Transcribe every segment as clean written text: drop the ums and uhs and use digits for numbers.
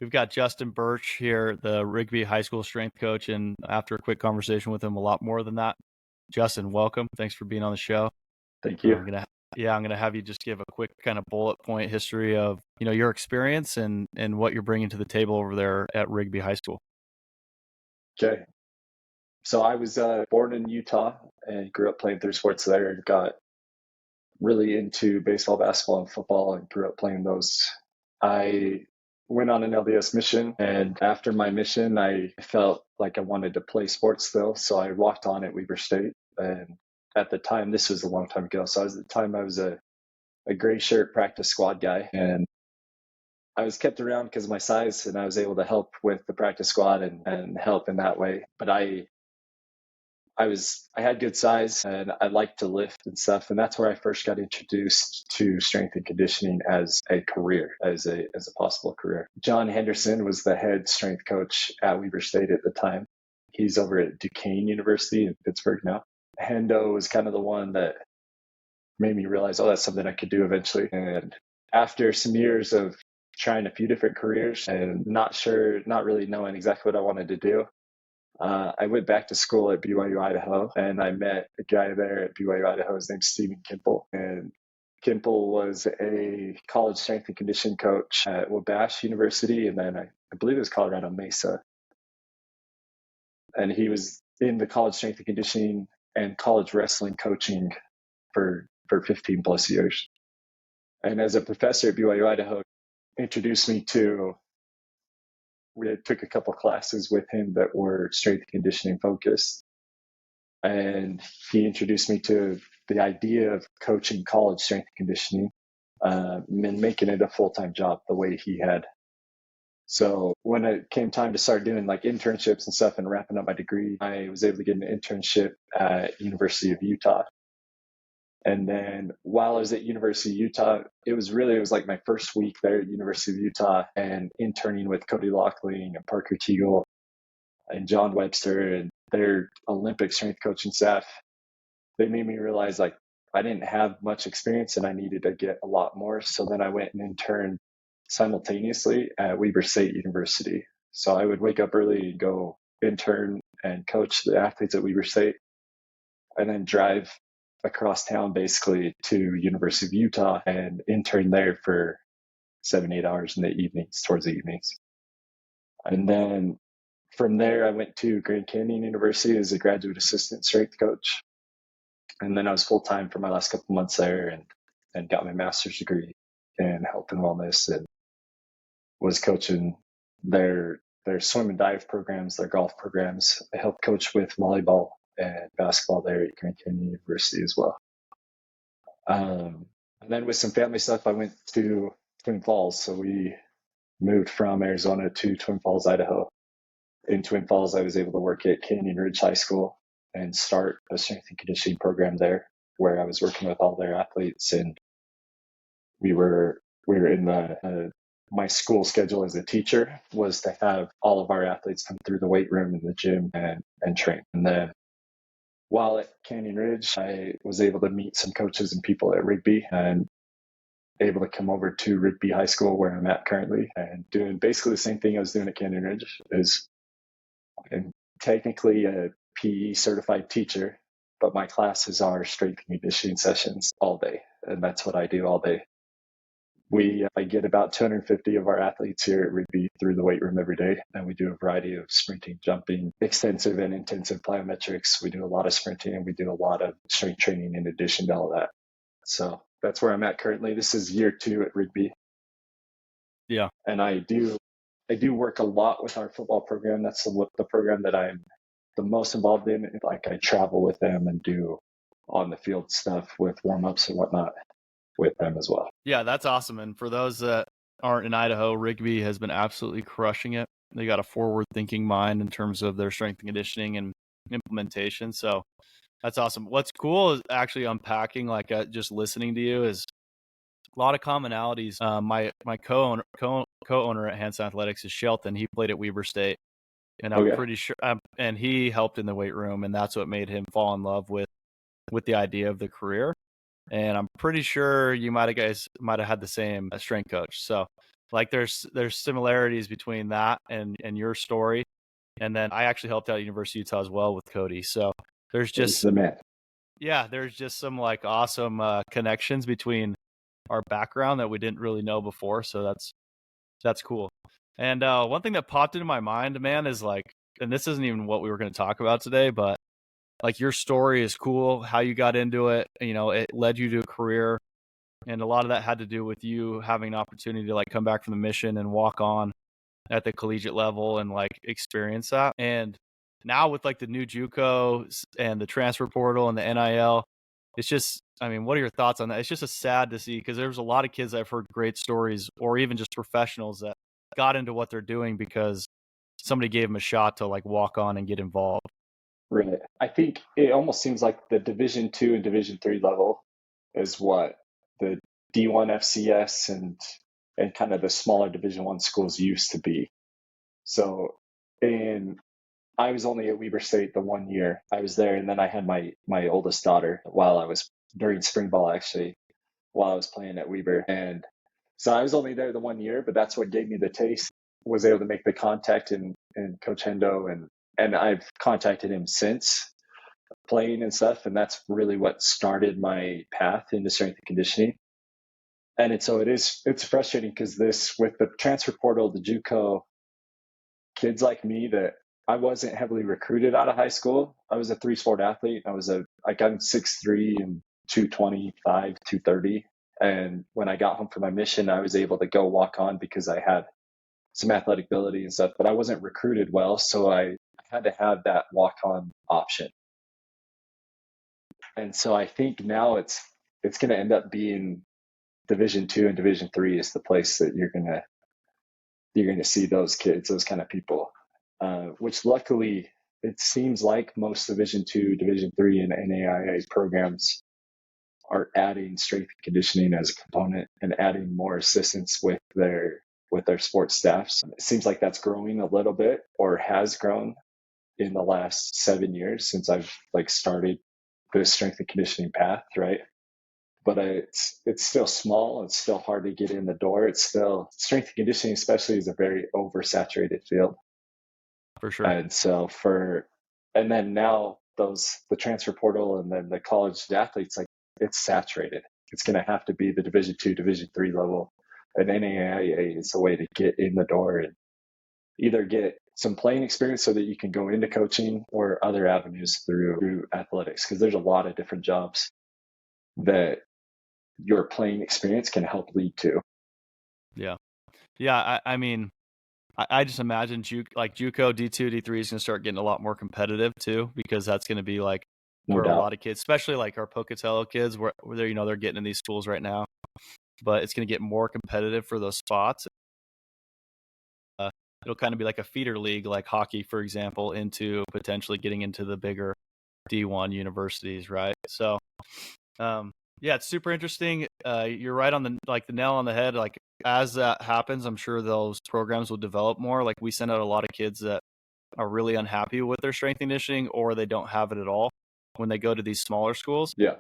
We've got Justin Burch here, the Rigby High School strength coach, and after a quick conversation with him, a lot more than that. Justin, welcome. Thanks for being on the show. Thank you. I'm gonna have you just give a quick kind of bullet point history of your experience and what you're bringing to the table over there at Rigby High School. Okay. So I was born in Utah and grew up playing 3 sports there and got really into baseball, basketball, and football and grew up playing those. I went on an LDS mission, and after my mission, I felt like I wanted to play sports still. So I walked on at Weber State. And at the time, this was a long time ago. So at the time, I was a gray shirt practice squad guy. And I was kept around because of my size, and I was able to help with the practice squad and help in that way. But I had good size and I liked to lift and stuff. And that's where I first got introduced to strength and conditioning as a career, as a possible career. John Henderson was the head strength coach at Weber State at the time. He's over at Duquesne University in Pittsburgh now. Hendo was kind of the one that made me realize, oh, that's something I could do eventually. And after some years of trying a few different careers and not really knowing exactly what I wanted to do, I went back to school at BYU, Idaho, and I met a guy there at BYU, Idaho. His name's Stephen Kimple. And Kimple was a college strength and conditioning coach at Wabash University, and then I believe it was Colorado Mesa. And he was in the college strength and conditioning and college wrestling coaching for 15 plus years. And as a professor at BYU, Idaho, introduced me to we took a couple classes with him that were strength and conditioning focused. And he introduced me to the idea of coaching college strength and conditioning and making it a full-time job the way he had. So when it came time to start doing like internships and stuff and wrapping up my degree, I was able to get an internship at University of Utah. And then while I was at University of Utah, it was like my first week there at University of Utah and interning with Cody Lockling and Parker Teagle and John Webster and their Olympic strength coaching staff. They made me realize like I didn't have much experience and I needed to get a lot more. So then I went and interned simultaneously at Weber State University. So I would wake up early and go intern and coach the athletes at Weber State and then drive across town basically to University of Utah and intern there for 7-8 hours in the evenings, towards the evenings. And then from there, I went to Grand Canyon University as a graduate assistant strength coach. And then I was full-time for my last couple months there and got my master's degree in health and wellness and was coaching their swim and dive programs, their golf programs. I helped coach with volleyball and basketball there at Grand Canyon University as well. And then with some family stuff, I went to Twin Falls. So we moved from Arizona to Twin Falls, Idaho. In Twin Falls, I was able to work at Canyon Ridge High School and start a strength and conditioning program there where I was working with all their athletes. And we were in my school schedule as a teacher was to have all of our athletes come through the weight room in the gym and train. And then while at Canyon Ridge, I was able to meet some coaches and people at Rigby and able to come over to Rigby High School where I'm at currently and doing basically the same thing I was doing at Canyon Ridge. I'm technically a PE certified teacher, but my classes are strength and conditioning sessions all day. And that's what I do all day. I get about 250 of our athletes here at Rigby through the weight room every day. And we do a variety of sprinting, jumping, extensive and intensive plyometrics. We do a lot of sprinting and we do a lot of strength training in addition to all that. So that's where I'm at currently. This is year 2 at Rigby. Yeah. And I do work a lot with our football program. That's the program that I'm the most involved in. Like I travel with them and do on the field stuff with warm-ups and whatnot with them as well. Yeah, that's awesome. And for those that aren't in Idaho, Rigby has been absolutely crushing it. They got a forward-thinking mind in terms of their strength and conditioning and implementation. So that's awesome. What's cool is actually unpacking, like just listening to you, is a lot of commonalities. My co-owner at Hanson Athletics is Shelton. He played at Weber State, and I'm pretty sure, and he helped in the weight room, and that's what made him fall in love with the idea of the career. And I'm pretty sure you guys might have had the same strength coach. So Like there's similarities between that and your story. And then I actually helped out University of Utah as well with Cody. So there's He's just, the man. yeah, there's just some like awesome connections between our background that we didn't really know before. So that's cool. And one thing that popped into my mind, man, is like, and this isn't even what we were going to talk about today, but like your story is cool, how you got into it. You know, it led you to a career, and a lot of that had to do with you having an opportunity to like come back from the mission and walk on at the collegiate level and like experience that. And now with like the new JUCO and the transfer portal and the NIL, it's just, I mean, what are your thoughts on that? It's just a sad to see because there's a lot of kids I've heard great stories, or even just professionals that got into what they're doing because somebody gave them a shot to like walk on and get involved. Right. I think it almost seems like the Division II and Division III level is what the D1 FCS and kind of the smaller Division I schools used to be. So I was only at Weber State the 1 year I was there, and then I had my oldest daughter while I was during spring ball, actually, while I was playing at Weber. And so I was only there the 1 year, but that's what gave me the taste. Was able to make the contact in Coach Hendo, and I've contacted him since playing and stuff, and that's really what started my path into strength and conditioning. And so it's frustrating because this with the transfer portal, the JUCO kids like me that I wasn't heavily recruited out of high school. I was a 3-sport athlete. I'm 6'3" and 225, 230. And when I got home from my mission, I was able to go walk on because I had some athletic ability and stuff, but I wasn't recruited well. So I had to have that walk on option. And so I think now it's going to end up being Division II and Division III is the place that you're going to see those kids, those kind of people, which luckily it seems like most Division II, Division III, and NAIA programs are adding strength and conditioning as a component and adding more assistance with their sports staffs. It seems like that's growing a little bit, or has grown in the last 7 years since I've like started the strength and conditioning path, right? But it's still small. It's still hard to get in the door. It's still strength and conditioning, especially, is a very oversaturated field. For sure. And so and then now the transfer portal and then the college athletes, like it's saturated. It's going to have to be the Division II, Division III level. And NAIA is a way to get in the door and either get some playing experience so that you can go into coaching, or other avenues through athletics. Because there's a lot of different jobs that your playing experience can help lead to. Yeah. Yeah. I mean, I just imagine JUCO D2, D3 is going to start getting a lot more competitive too, because that's going to be like where a lot of kids, especially like our Pocatello kids, where they're, they're getting in these schools right now, but it's going to get more competitive for those spots. It'll kind of be like a feeder league, like hockey, for example, into potentially getting into the bigger D1 universities, right? So, yeah, it's super interesting. You're right on the nail on the head. Like as that happens, I'm sure those programs will develop more. Like we send out a lot of kids that are really unhappy with their strength and conditioning, or they don't have it at all when they go to these smaller schools. Yeah.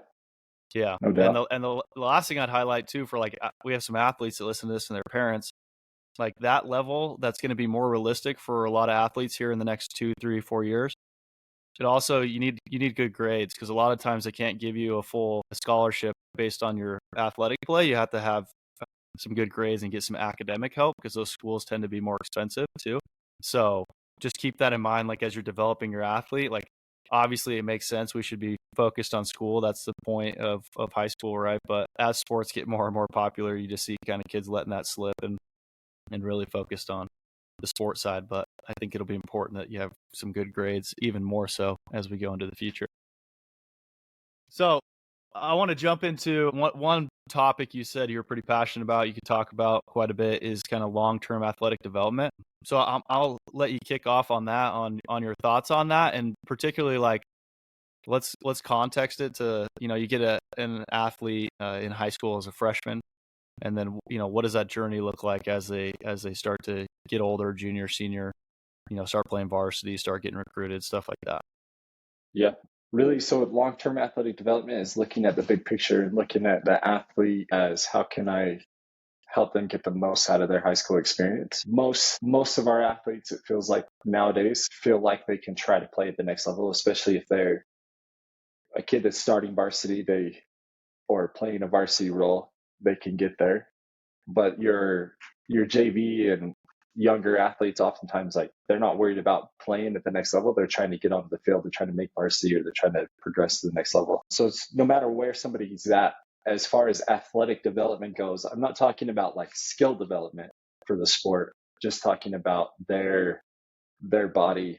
Yeah. No doubt. And the last thing I'd highlight too, for like, we have some athletes that listen to this and their parents, like that level, that's going to be more realistic for a lot of athletes here in the next 2, 3, 4 years. It also, you need good grades, because a lot of times they can't give you a full scholarship based on your athletic play. You have to have some good grades and get some academic help, because those schools tend to be more expensive too. So just keep that in mind, like as you're developing your athlete. Like obviously it makes sense, we should be focused on school. That's the point of high school, right? But as sports get more and more popular, you just see kind of kids letting that slip and really focused on the sports side. But I think it'll be important that you have some good grades, even more so as we go into the future. So I want to jump into one topic you said you're pretty passionate about, you could talk about quite a bit, is kind of long-term athletic development. So I'll let you kick off on that, on your thoughts on that, and particularly like let's context it to, you get an athlete in high school as a freshman, and then what does that journey look like as they start to get older, junior, senior, start playing varsity, start getting recruited, stuff like that. Yeah. Really, so long-term athletic development is looking at the big picture and looking at the athlete as how can I help them get the most out of their high school experience. Most of our athletes, it feels like nowadays, feel like they can try to play at the next level, especially if they're a kid that's starting varsity, or playing a varsity role, they can get there. But your JV and younger athletes, oftentimes, like, they're not worried about playing at the next level. They're trying to get onto the field. They're trying to make varsity, or they're trying to progress to the next level. So it's no matter where somebody's at, as far as athletic development goes, I'm not talking about like skill development for the sport, just talking about their body,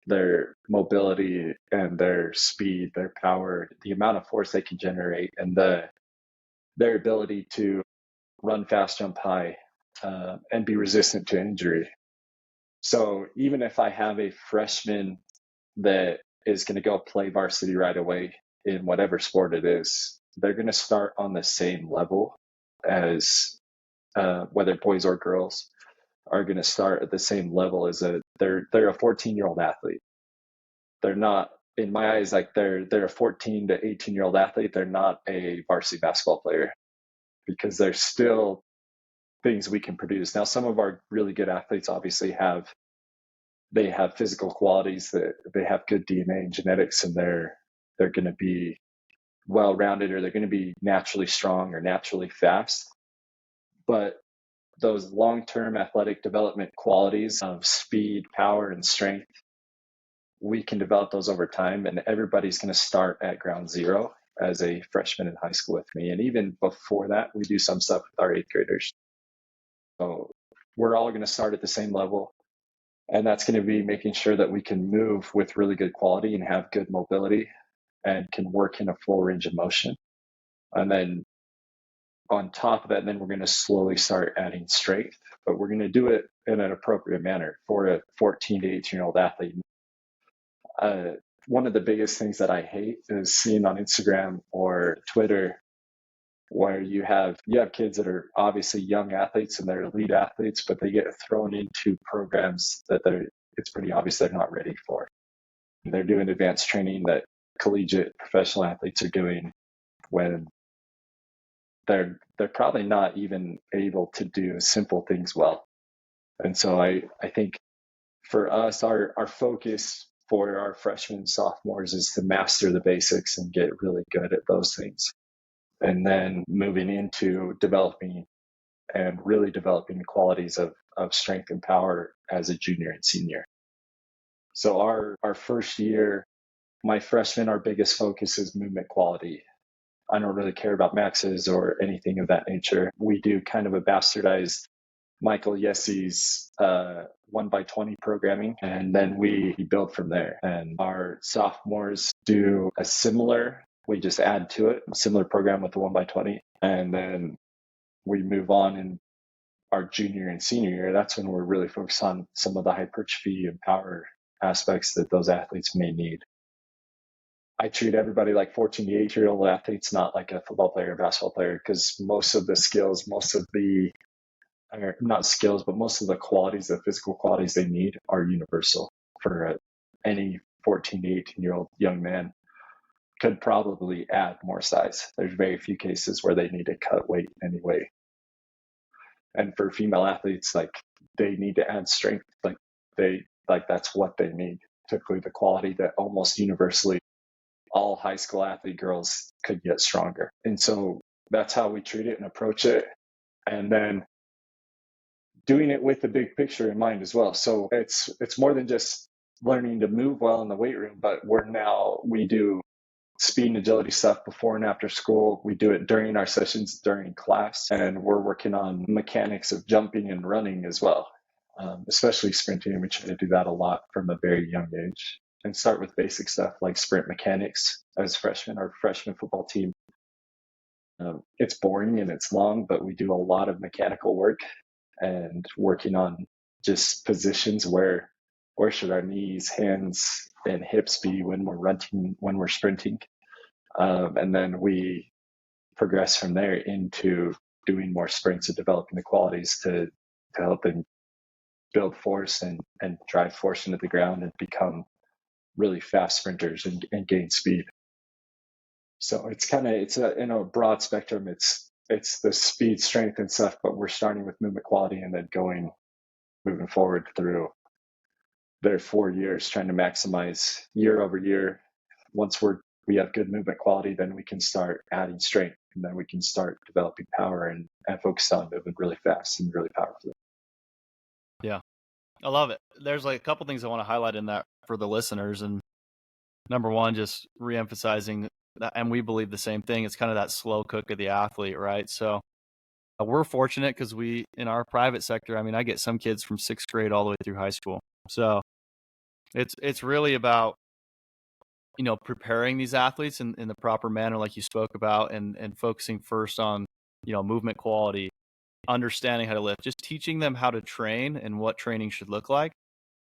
their mobility, and their speed, their power, the amount of force they can generate, and their ability to run fast, jump high, and be resistant to injury. So even if I have a freshman that is going to go play varsity right away in whatever sport it is, they're going to start on the same level as whether boys or girls are going to start at the same level as they're a 14-year-old athlete. They're not, in my eyes, like they're a 14 to 18-year-old athlete. They're not a varsity basketball player, because there's still things we can produce. Now, some of our really good athletes obviously have physical qualities, that they have good DNA and genetics, and they're going to be well-rounded, or they're going to be naturally strong or naturally fast. But those long-term athletic development qualities of speed, power, and strength, we can develop those over time, and everybody's going to start at ground zero as a freshman in high school with me. And even before that, we do some stuff with our 8th graders. So we're all going to start at the same level. And that's going to be making sure that we can move with really good quality and have good mobility and can work in a full range of motion. And then on top of that, then we're going to slowly start adding strength, but we're going to do it in an appropriate manner for a 14 to 18-year-old athlete. One of the biggest things that I hate is seeing on Instagram or Twitter where you have kids that are obviously young athletes and they're elite athletes, but they get thrown into programs that it's pretty obvious they're not ready for. They're doing advanced training that collegiate professional athletes are doing when they're probably not even able to do simple things well. And so I think for us, our focus for our freshmen and sophomores is to master the basics and get really good at those things. And then moving into developing the qualities of strength and power as a junior and senior. So our first year, my freshmen, our biggest focus is movement quality. I don't really care about maxes or anything of that nature. We do kind of a bastardized Michael Yessie's 1x20 programming, and then we build from there. And our sophomores do we just add to it, a similar program with the 1x20. And then we move on in our junior and senior year. That's when we're really focused on some of the hypertrophy and power aspects that those athletes may need. I treat everybody like 14 to 18-year-old athletes, not like a football player or basketball player, because most of the qualities, the physical qualities they need are universal for any 14 to 18-year-old young man. Could probably add more size. There's very few cases where they need to cut weight anyway. And for female athletes, like, they need to add strength. That's what they need. Typically the quality that almost universally all high school athlete girls could get stronger. And so that's how we treat it and approach it. And then doing it with the big picture in mind as well. So it's more than just learning to move well in the weight room, but we do speed and agility stuff before and after school. We do it during our sessions, during class, and we're working on mechanics of jumping and running as well, especially sprinting. We try to do that a lot from a very young age and start with basic stuff like sprint mechanics as freshmen. Our freshman football team, it's boring and it's long, but we do a lot of mechanical work and working on just positions where should our knees, hands, and hips be when we're sprinting. And then we progress from there into doing more sprints and developing the qualities to help them build force and drive force into the ground and become really fast sprinters and gain speed. So it's in a broad spectrum. It's it's the speed, strength, and stuff, but we're starting with movement quality and then moving forward through their 4 years, trying to maximize year over year. Once we have good movement quality, then we can start adding strength, and then we can start developing power and focus on moving really fast and really powerfully. Yeah, I love it. There's like a couple things I want to highlight in that for the listeners. And number one, just reemphasizing that, and we believe the same thing. It's kind of that slow cook of the athlete, right? So we're fortunate because we, in our private sector, I mean, I get some kids from 6th grade all the way through high school. So it's really about, preparing these athletes in the proper manner, like you spoke about, and focusing first on, movement quality, understanding how to lift, just teaching them how to train and what training should look like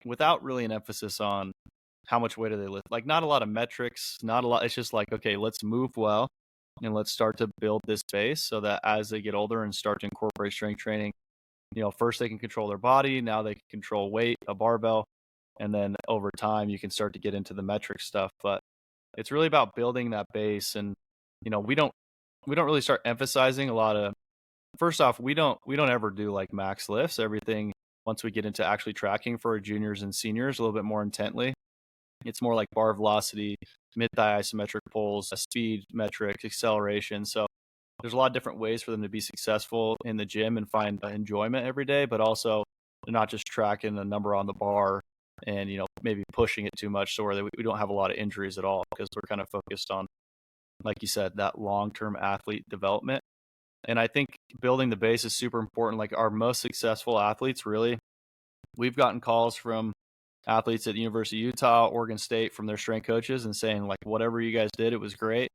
without really an emphasis on how much weight do they lift. Like, not a lot of metrics, not a lot. It's just like, okay, let's move well and let's start to build this base so that as they get older and start to incorporate strength training, first they can control their body. Now they can control weight, a barbell. And then over time, you can start to get into the metric stuff. But it's really about building that base. And, we don't really start emphasizing a lot of, first off, we don't ever do like max lifts. Everything, once we get into actually tracking for our juniors and seniors a little bit more intently, it's more like bar velocity, mid-thigh isometric pulls, speed metrics, acceleration. So there's a lot of different ways for them to be successful in the gym and find enjoyment every day, but also they're not just tracking the number on the bar and, maybe pushing it too much so where we don't have a lot of injuries at all, because we're kind of focused on, like you said, that long-term athlete development. And I think building the base is super important. Like, our most successful athletes, really, we've gotten calls from athletes at the University of Utah, Oregon State, from their strength coaches and saying, like, whatever you guys did, it was great.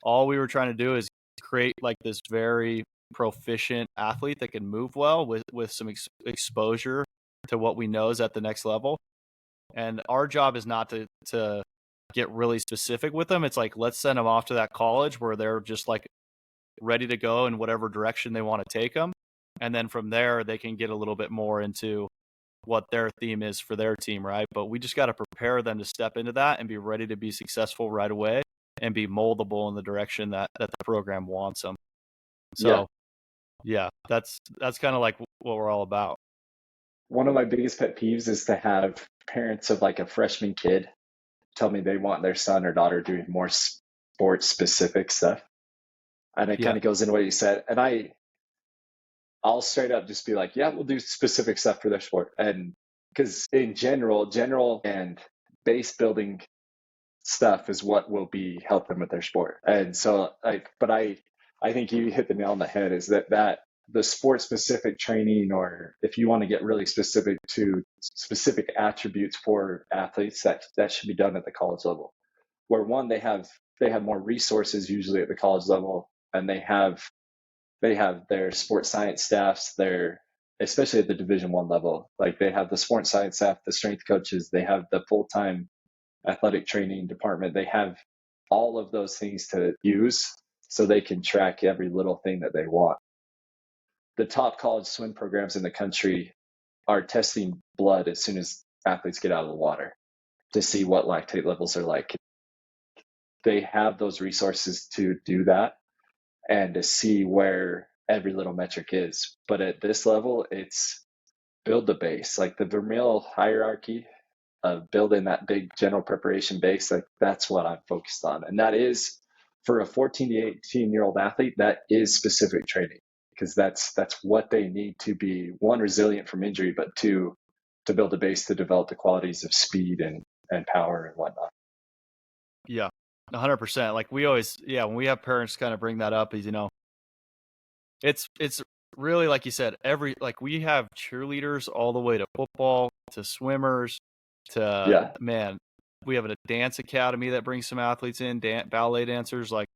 All we were trying to do is create like this very proficient athlete that can move well with some exposure to what we know is at the next level. And our job is not to get really specific with them. It's like, let's send them off to that college where they're just like ready to go in whatever direction they want to take them. And then from there, they can get a little bit more into what their theme is for their team, right? But we just got to prepare them to step into that and be ready to be successful right away and be moldable in the direction that the program wants them. So yeah, that's kind of like what we're all about. One of my biggest pet peeves is to have parents of like a freshman kid tell me they want their son or daughter doing more sports specific stuff. And it kind of goes into what you said. And I'll straight up just be like, yeah, we'll do specific stuff for their sport. And because in general and base building stuff is what will be help them with their sport. And so but I think you hit the nail on the head, is that the sport specific training, or if you want to get really specific to specific attributes for athletes, that should be done at the college level, where one, they have more resources usually at the college level, and they have their sports science staffs, especially at the Division I level, like they have the sports science staff, the strength coaches, they have the full-time athletic training department. They have all of those things to use so they can track every little thing that they want. The top college swim programs in the country are testing blood as soon as athletes get out of the water to see what lactate levels are like. They have those resources to do that and to see where every little metric is. But at this level, it's build the base, like the Vermeil hierarchy of building that big general preparation base. Like, that's what I'm focused on. And that is, for a 14 to 18-year-old athlete, that is specific training, because that's what they need to be, one, resilient from injury, but two, to build a base to develop the qualities of speed and power and whatnot. Yeah, 100%. Like, we always, when we have parents kind of bring that up, is, it's really, like you said, we have cheerleaders all the way to football, to swimmers, to, man, we have a dance academy that brings some athletes in, ballet dancers. Like,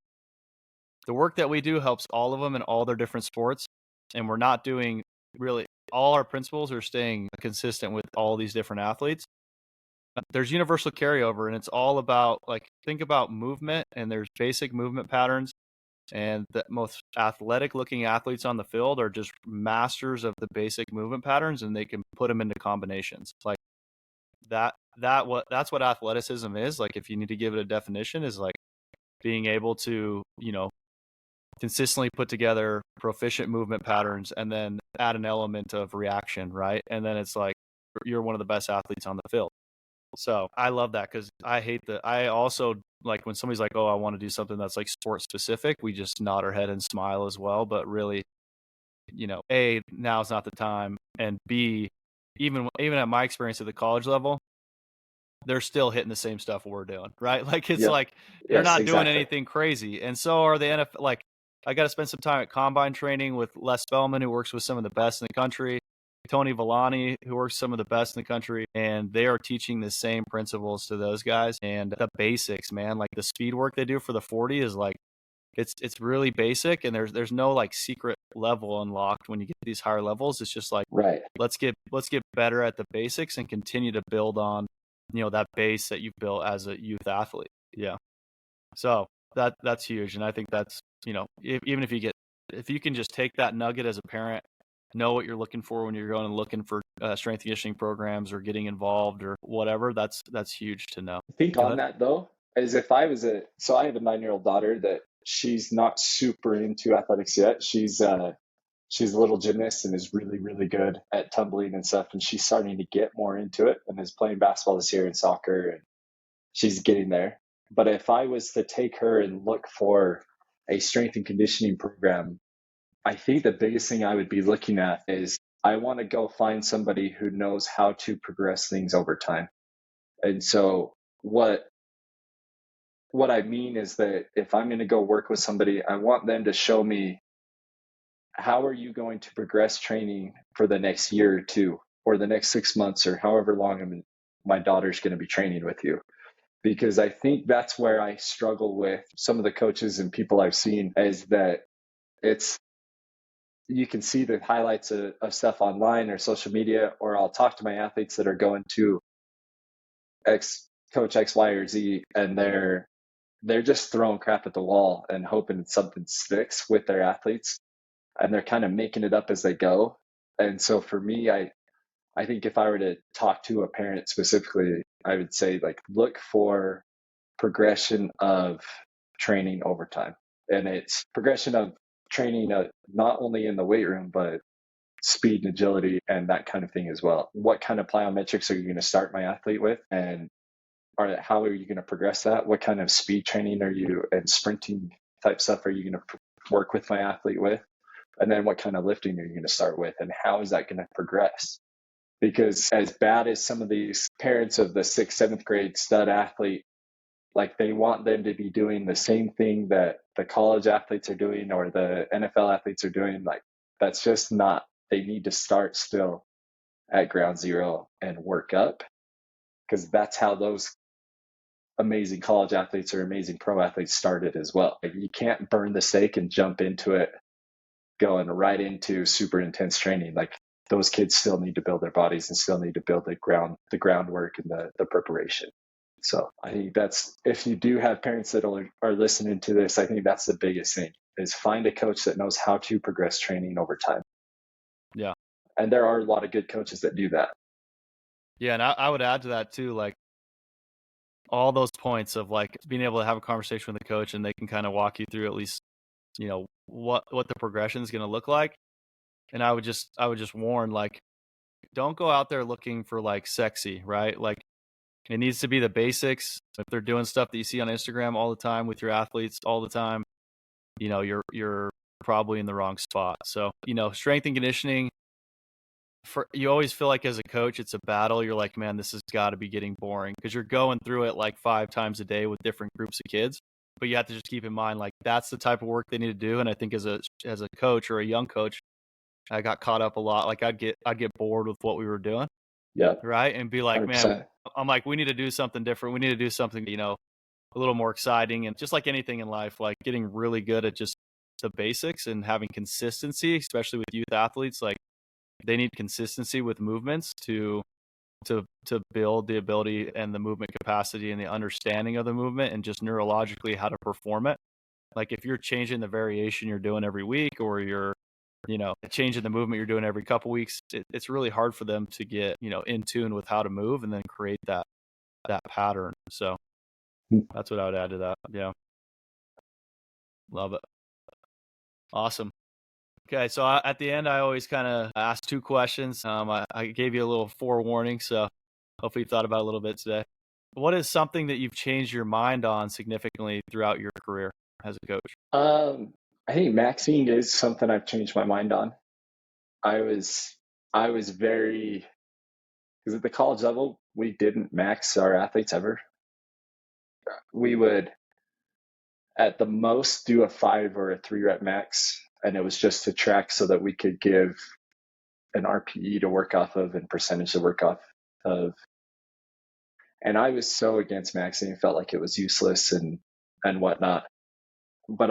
the work that we do helps all of them in all their different sports. And we're not doing really, all our principles are staying consistent with all these different athletes. There's universal carryover, and it's all about, like, think about movement, and there's basic movement patterns. And the most athletic looking athletes on the field are just masters of the basic movement patterns, and they can put them into combinations. Like, that's what athleticism is. Like, if you need to give it a definition, is like being able to, consistently put together proficient movement patterns and then add an element of reaction, right? And then it's like you're one of the best athletes on the field. So I love that because I also like when somebody's like, oh, I want to do something that's like sport specific, we just nod our head and smile as well. But really, A, now's not the time. And B, even at my experience at the college level, they're still hitting the same stuff we're doing, right? Like it's Yep. like they're Yes, not doing exactly. anything crazy. And so are the NFL. Like I got to spend some time at combine training with Les Spellman, who works with some of the best in the country, Tony Villani, who works with some of the best in the country, and they are teaching the same principles to those guys. And the basics, man, like the speed work they do for the 40 is like it's really basic, and there's no like secret level unlocked when you get these higher levels. It's just like Right. let's get better at the basics and continue to build on that base that you've built as a youth athlete. Yeah. So that's huge. And I think that's, even if you can just take that nugget as a parent, know what you're looking for when you're going and looking for strength and conditioning programs or getting involved or whatever, that's huge to know. I think Go on ahead. that though, is if I was so I have a 9-year-old daughter that she's not super into athletics yet. She's a little gymnast and is really, really good at tumbling and stuff. And she's starting to get more into it and is playing basketball this year and soccer, and she's getting there. But if I was to take her and look for a strength and conditioning program, I think the biggest thing I would be looking at is I want to go find somebody who knows how to progress things over time. And so what I mean is that if I'm going to go work with somebody, I want them to show me how are you going to progress training for the next year or two or the next 6 months or however long my daughter's going to be training with you. Because I think that's where I struggle with some of the coaches and people I've seen is that you can see the highlights of stuff online or social media, or I'll talk to my athletes that are going to coach X, Y, or Z, and they're just throwing crap at the wall and hoping something sticks with their athletes, and they're kind of making it up as they go. And so for me, I think if I were to talk to a parent specifically, I would say like look for progression of training over time, and it's progression of training not only in the weight room but speed and agility and that kind of thing as well. What kind of plyometrics are you going to start my athlete with, and how are you going to progress that? What kind of speed training are you and sprinting type stuff are you going to work with my athlete with? And then what kind of lifting are you going to start with, and how is that going to progress? Because as bad as some of these parents of the 6th, 7th grade stud athlete, like they want them to be doing the same thing that the college athletes are doing or the NFL athletes are doing, like that's just not, they need to start still at ground zero and work up, because that's how those amazing college athletes or amazing pro athletes started as well. Like you can't burn the steak and jump into it going right into super intense training. Like those kids still need to build their bodies and still need to build the groundwork and the preparation. So I think that's, if you do have parents that are listening to this, I think that's the biggest thing is find a coach that knows how to progress training over time. Yeah. And there are a lot of good coaches that do that. Yeah. And I would add to that too, like all those points of like being able to have a conversation with the coach and they can kind of walk you through at least, what the progression is going to look like. And I would just warn, like, don't go out there looking for like sexy, right? Like it needs to be the basics. If they're doing stuff that you see on Instagram all the time with your athletes all the time, you're probably in the wrong spot. So, strength and conditioning, you always feel like as a coach, it's a battle. You're like, man, this has got to be getting boring because you're going through it like 5 times a day with different groups of kids. But you have to just keep in mind, like that's the type of work they need to do. And I think as a coach or a young coach, I got caught up a lot. Like I'd get bored with what we were doing. Yeah. Right. And be like, 100%. man, I'm like, we need to do something different. We need to do something, a little more exciting. And just like anything in life, like getting really good at just the basics and having consistency, especially with youth athletes, like they need consistency with movements to build the ability and the movement capacity and the understanding of the movement and just neurologically how to perform it. Like if you're changing the variation you're doing every week, or you're changing the movement you're doing every couple weeks, it's really hard for them to get, in tune with how to move and then create that pattern. So that's what I would add to that. Yeah. Love it. Awesome. Okay, so at the end, I always kind of ask two questions. I gave you a little forewarning, so hopefully you thought about it a little bit today. What is something that you've changed your mind on significantly throughout your career as a coach? I think maxing is something I've changed my mind on. I was I was very because at the college level we didn't max our athletes ever. We would at the most do a 5 or a 3 rep max, and it was just to track so that we could give an RPE to work off of and percentage to work off of. And I was so against maxing, felt like it was useless and whatnot. But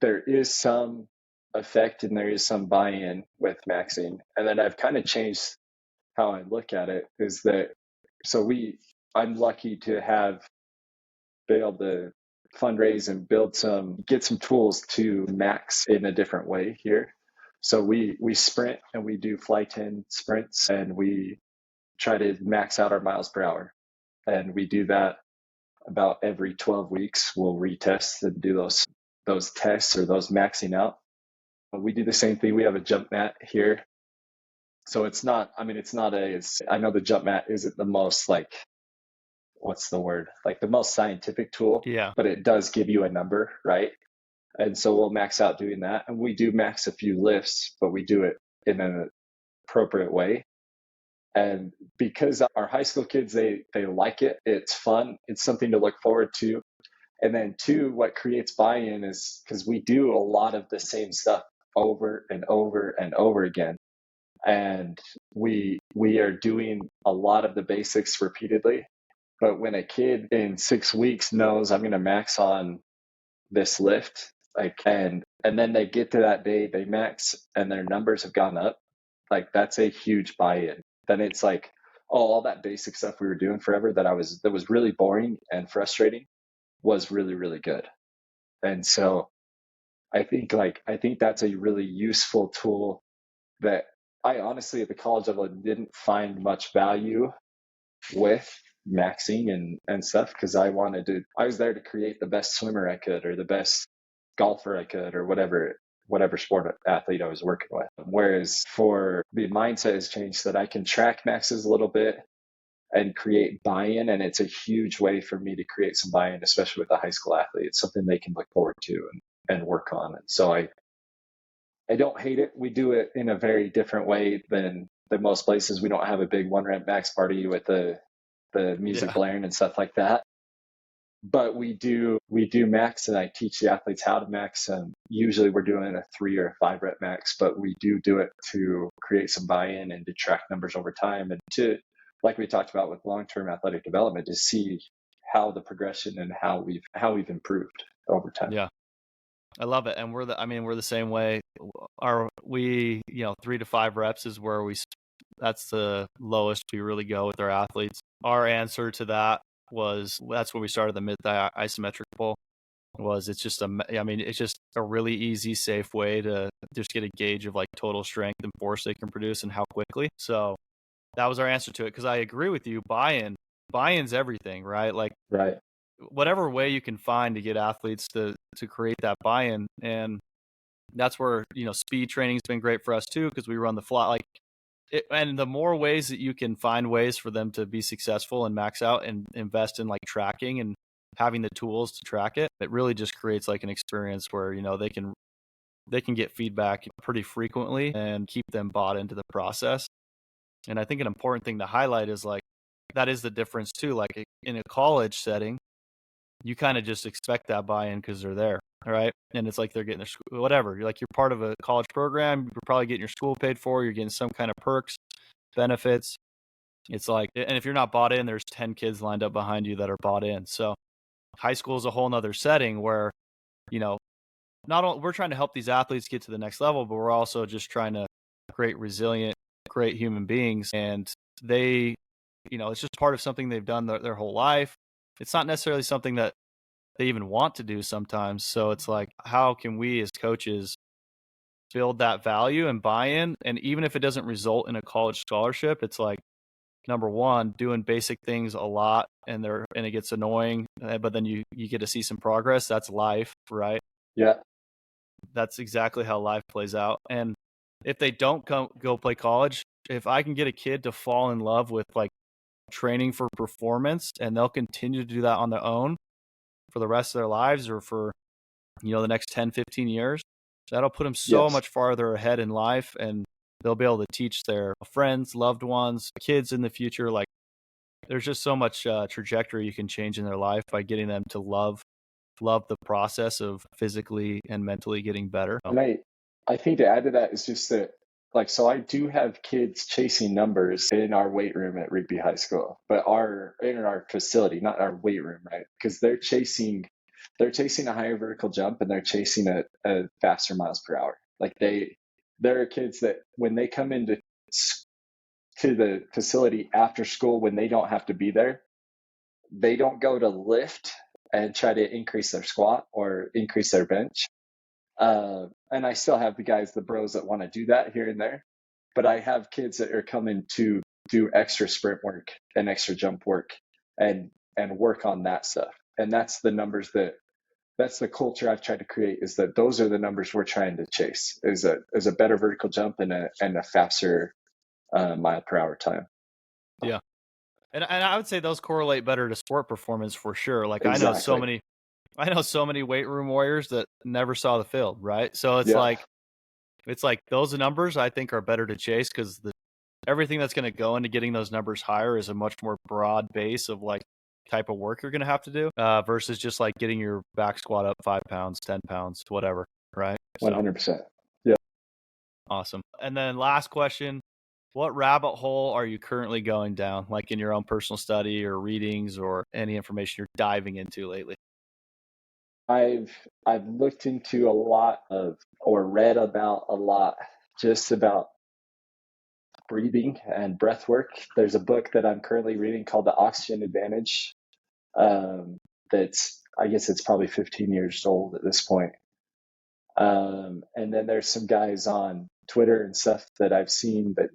there is some effect and there is some buy-in with maxing, and then I've kind of changed how I look at it. Is that so I'm lucky to have been able to fundraise and get some tools to max in a different way here. So we sprint and we do fly 10 sprints, and we try to max out our miles per hour. And we do that about every 12 weeks. We'll retest and do those tests or those maxing out. We do the same thing. We have a jump mat here. So it's not, I mean, I know the jump mat isn't the most like, what's the word? Like the most scientific tool, Yeah. but it does give you a number, right? And so we'll max out doing that. And we do max a few lifts, but we do it in an appropriate way. And because our high school kids, they like it, it's fun, it's something to look forward to. And then two, what creates buy-in is because we do a lot of the same stuff over and over and over again. And we are doing a lot of the basics repeatedly. But when a kid in 6 weeks knows I'm going to max on this lift, like, and then they get to that day, they max and their numbers have gone up, like that's a huge buy-in. Then it's like, oh, all that basic stuff we were doing forever that was really boring and frustrating was really, really good. And so I think that's a really useful tool that I honestly at the college level didn't find much value with maxing and stuff, because I was there to create the best swimmer I could or the best golfer I could or whatever sport athlete I was working with. Whereas for the mindset has changed that I can track maxes a little bit and create buy-in, and it's a huge way for me to create some buy-in, especially with a high school athlete. It's something they can look forward to and work on. And so I don't hate it. We do it in a very different way than most places. We don't have a big 1 rep max party with the music blaring and stuff like that. But we do max, and I teach the athletes how to max. And usually we're doing a 3 or 5 rep max, but we do it to create some buy-in and to track numbers over time, and to, like we talked about with long-term athletic development, to see how the progression and how we've improved over time. Yeah. I love it. And we're the same way. 3 to 5 reps is where that's the lowest we really go with our athletes. Our answer to that that's where we started the mid-thigh isometric pull. It's just a really easy, safe way to just get a gauge of like total strength and force they can produce and how quickly. So that was our answer to it. Because I agree with you, buy-in's everything, right? Like, right. Whatever way you can find to get athletes to create that buy-in. And that's where, speed training's been great for us too, because we run the fly, and the more ways that you can find ways for them to be successful and max out and invest in like tracking and having the tools to track it, it really just creates like an experience where, they can get feedback pretty frequently and keep them bought into the process. And I think an important thing to highlight is like, that is the difference too. Like in a college setting, you kind of just expect that buy-in because they're there, right? And it's like they're getting their school, whatever. You're part of a college program. You're probably getting your school paid for. You're getting some kind of perks, benefits. It's like, and if you're not bought in, there's 10 kids lined up behind you that are bought in. So high school is a whole nother setting where, not only we're trying to help these athletes get to the next level, but we're also just trying to create resilient, great human beings. And they, it's just part of something they've done their whole life. It's not necessarily something that they even want to do sometimes. So it's like, how can we as coaches build that value and buy-in? And even if it doesn't result in a college scholarship, it's like, number one, doing basic things a lot and it gets annoying, but then you get to see some progress. That's life, right? Yeah. that's exactly how life plays out. And if they don't go play college, if I can get a kid to fall in love with like training for performance, and they'll continue to do that on their own for the rest of their lives, or for, the next 10, 15 years, that'll put them so Yes. much farther ahead in life, and they'll be able to teach their friends, loved ones, kids in the future. Like, there's just so much trajectory you can change in their life by getting them to love the process of physically and mentally getting better. And I think to add to that is just that, like, so I do have kids chasing numbers in our weight room at Rigby High School, but in our facility, not our weight room, right? Because they're chasing a higher vertical jump, and they're chasing a faster miles per hour. Like, there are kids that when they come into to the facility after school, when they don't have to be there, they don't go to lift and try to increase their squat or increase their bench. And I still have the bros that want to do that here and there, but I have kids that are coming to do extra sprint work and extra jump work and work on that stuff. And that's the numbers that's the culture I've tried to create, is that those are the numbers we're trying to chase, is a better vertical jump and a faster mile per hour time. Yeah. And I would say those correlate better to sport performance for sure. Like, Exactly. I know so many weight room warriors that never saw the field, right? So it's like those numbers I think are better to chase, because everything that's going to go into getting those numbers higher is a much more broad base of like type of work you're going to have to do, versus just like getting your back squat up 5 pounds, 10 pounds, whatever, right? 100%. Yeah. Awesome. And then last question, what rabbit hole are you currently going down, like in your own personal study or readings or any information you're diving into lately? I've looked into a lot of, or read about a lot, just about breathing and breath work. There's a book that I'm currently reading called The Oxygen Advantage. I guess it's probably 15 years old at this point. And then there's some guys on Twitter and stuff that I've seen that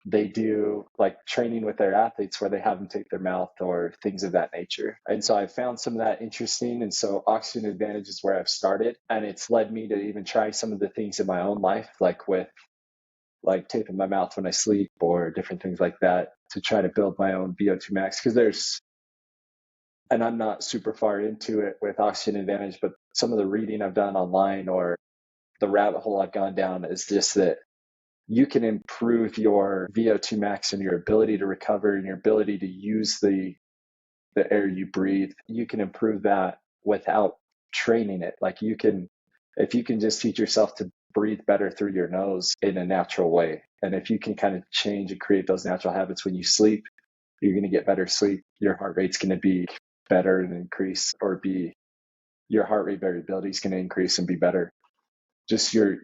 they do like training with their athletes where they have them take their mouth or things of that nature. And so I found some of that interesting. And so Oxygen Advantage is where I've started. And it's led me to even try some of the things in my own life, like with like taping my mouth when I sleep or different things like that, to try to build my own VO2 max. Because and I'm not super far into it with Oxygen Advantage, but some of the reading I've done online or the rabbit hole I've gone down is just that you can improve your VO2 max and your ability to recover and your ability to use the air you breathe. You can improve that without training it. Like, if you can just teach yourself to breathe better through your nose in a natural way. And if you can kind of change and create those natural habits when you sleep, you're going to get better sleep. Your heart rate's going to be better and increase, or your heart rate variability is going to increase and be better. Just your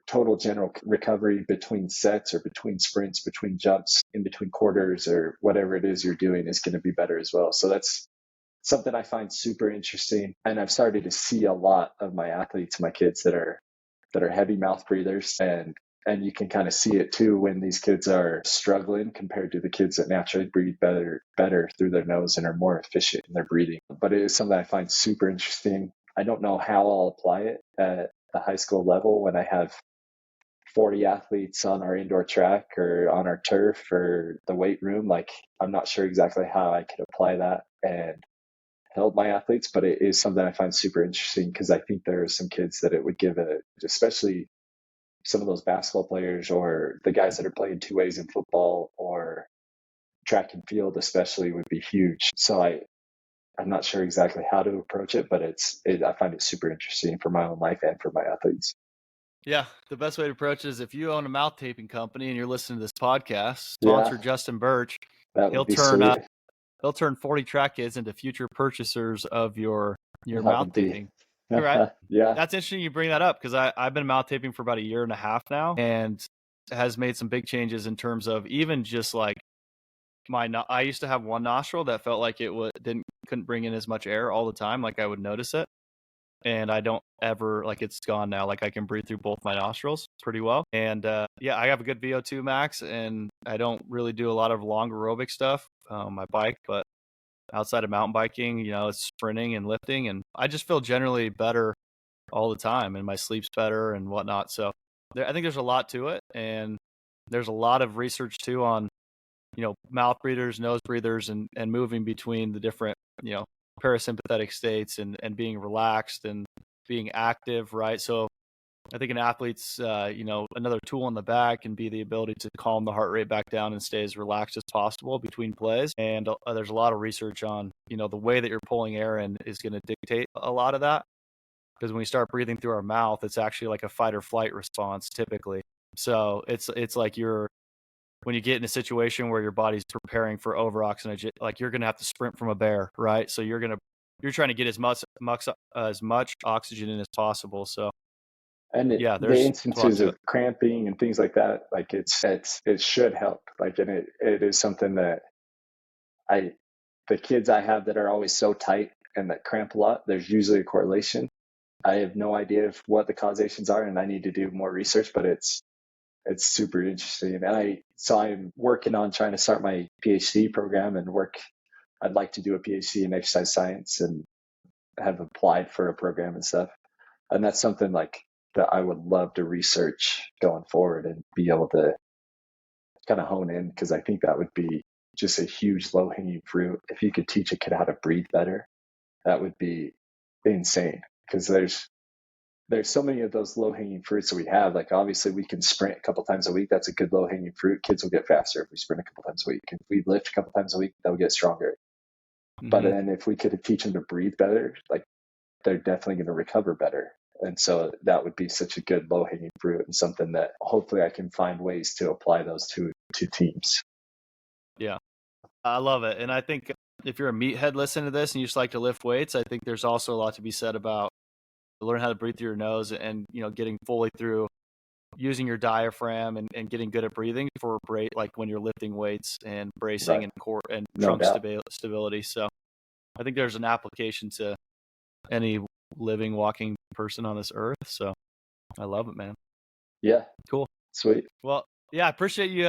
total general recovery between sets or between sprints, between jumps, in between quarters, or whatever it is you're doing is going to be better as well. So that's something I find super interesting. And I've started to see a lot of my athletes, my kids that are heavy mouth breathers, and you can kind of see it too when these kids are struggling compared to the kids that naturally breathe better through their nose and are more efficient in their breathing. But it is something I find super interesting. I don't know how I'll apply it at the high school level when I have 40 athletes on our indoor track or on our turf or the weight room. Like, I'm not sure exactly how I could apply that and help my athletes, but it is something I find super interesting, because I think there are some kids that it would give especially some of those basketball players or the guys that are playing two ways in football or track and field especially, would be huge. So I'm not sure exactly how to approach it, but I find it super interesting for my own life and for my athletes. Yeah, the best way to approach it is, if you own a mouth taping company and you're listening to this podcast, sponsor Justin Burch. That would be sweet. He'll turn 40 track kids into future purchasers of your mouth taping. Right? Yeah. That's interesting you bring that up, because I've been mouth taping for about a year and a half now, and has made some big changes in terms of even just like I used to have one nostril that felt like it couldn't bring in as much air all the time. Like, I would notice it. And I don't ever, like, it's gone now. Like, I can breathe through both my nostrils pretty well. And I have a good VO2 max, and I don't really do a lot of long aerobic stuff on my bike, but outside of mountain biking, it's sprinting and lifting. And I just feel generally better all the time, and my sleep's better and whatnot. So I think there's a lot to it, and there's a lot of research too on, mouth breathers, nose breathers, and moving between the different, parasympathetic states and being relaxed and being active, right? So I think an athlete's, another tool in the bag can be the ability to calm the heart rate back down and stay as relaxed as possible between plays. And there's a lot of research on, the way that you're pulling air in is going to dictate a lot of that. Because when we start breathing through our mouth, it's actually like a fight or flight response typically. So it's like when you get in a situation where your body's preparing for over oxygenation, like you're going to have to sprint from a bear, right? So you're trying to get as much oxygen in as possible. So And yeah, the there's a lot instances to it. of cramping and things like that, like it should help. Like, and it is something that the kids I have that are always so tight and that cramp a lot, there's usually a correlation. I have no idea what the causations are, and I need to do more research, but it's super interesting. And I'm working on trying to start my PhD program and work. I'd like to do a PhD in exercise science and have applied for a program and stuff. And that's something like that I would love to research going forward and be able to kind of hone in, because I think that would be just a huge low hanging fruit. If you could teach a kid how to breathe better, that would be insane, because there's so many of those low hanging fruits that we have. Like, obviously we can sprint a couple times a week. That's a good low hanging fruit. Kids will get faster if we sprint a couple times a week. If we lift a couple times a week, they'll get stronger. But Mm-hmm. then if we could teach them to breathe better, like, they're definitely going to recover better. And so that would be such a good low hanging fruit, and something that hopefully I can find ways to apply those to teams. Yeah, I love it. And I think if you're a meathead listening to this and you just like to lift weights, I think there's also a lot to be said about learn how to breathe through your nose and, getting fully through using your diaphragm and getting good at breathing for like when you're lifting weights and bracing Right. and core and No trunk doubt. stability. So I think there's an application to any living, walking person on this earth. So I love it, man. Yeah. Cool. Sweet. Well, yeah, I appreciate you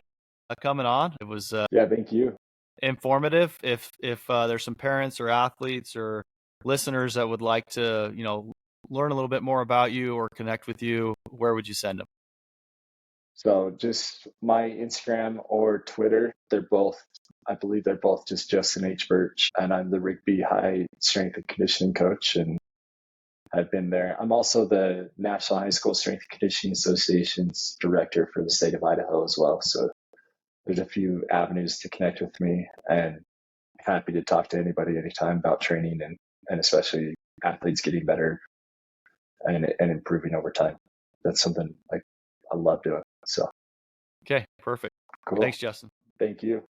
coming on. It was Yeah. Thank you. informative. If there's some parents or athletes or listeners that would like to, learn a little bit more about you or connect with you, where would you send them? So just my Instagram or Twitter, I believe they're both just Justin H. Burch, and I'm the Rigby High Strength and Conditioning Coach, and I've been there. I'm also the National High School Strength and Conditioning Association's director for the state of Idaho as well. So there's a few avenues to connect with me, and happy to talk to anybody anytime about training and especially athletes getting better and improving over time. That's something like I love doing. So Okay, perfect. cool. Thanks, Justin. Thank you.